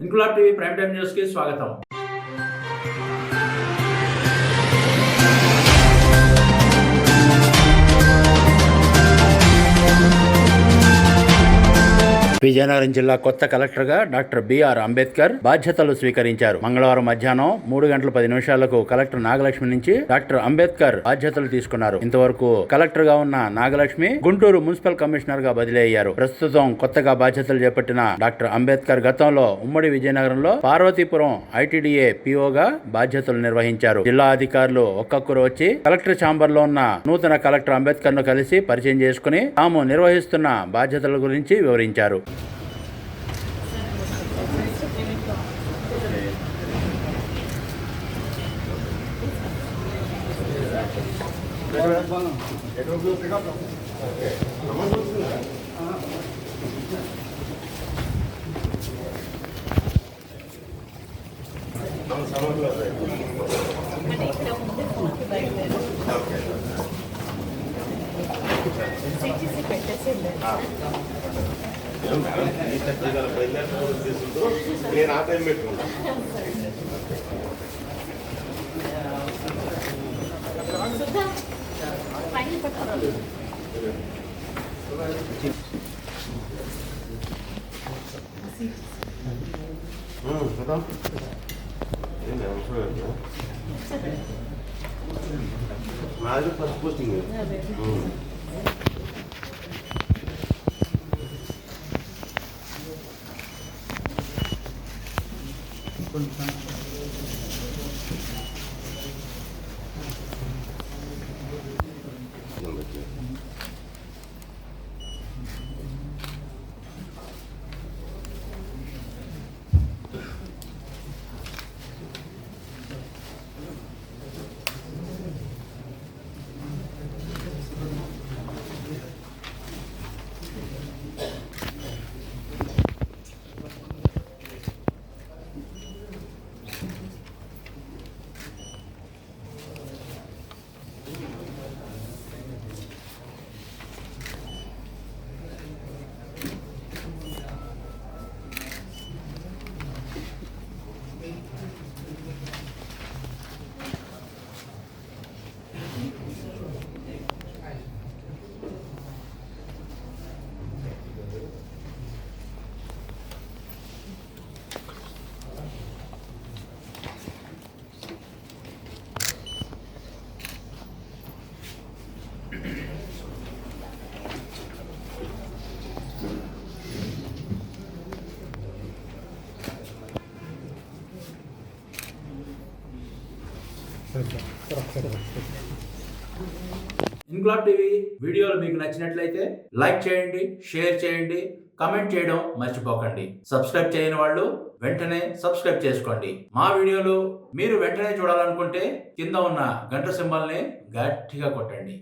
Inquilab TV prime time news కి స్వాగతం. విజయనగరం జిల్లా కొత్త కలెక్టర్గా డాక్టర్ బిఆర్ అంబేద్కర్ బాధ్యతలు స్వీకరించారు. మంగళవారం మధ్యాహ్నం 3:10 కలెక్టర్ నాగలక్ష్మి నుంచి డాక్టర్ అంబేద్కర్ బాధ్యతలు తీసుకున్నారు. ఇంతవరకు కలెక్టర్ గా ఉన్న నాగలక్ష్మి గుంటూరు మున్సిపల్ కమిషనర్ గా బదిలీ అయ్యారు. ప్రస్తుతం కొత్తగా బాధ్యతలు చేపట్టిన డాక్టర్ అంబేద్కర్ గతంలో ఉమ్మడి విజయనగరంలో పార్వతీపురం ఐటీడీఏ పీఓగా బాధ్యతలు నిర్వహించారు. జిల్లా అధికారులు ఒక్కొక్కరు వచ్చి కలెక్టర్ ఛాంబర్ లో ఉన్న నూతన కలెక్టర్ అంబేద్కర్ ను కలిసి పరిచయం చేసుకుని తాము నిర్వహిస్తున్న బాధ్యతల గురించి వివరించారు. నేను ఆ టైం పెట్టుకుంటా. నాది ఫస్ట్ పోస్టింగ్. ఇంక్లాబ్ టీవీ వీడియోలు మీకు నచ్చినట్లయితే లైక్ చేయండి, షేర్ చేయండి, కామెంట్ చేయడం మర్చిపోకండి. సబ్స్క్రైబ్ చేయని వాళ్ళు వెంటనే సబ్స్క్రైబ్ చేసుకోండి. మా వీడియోలు మీరు వెంటనే చూడాలనుకుంటే కింద ఉన్న గంట సింబల్ని గట్టిగా కొట్టండి.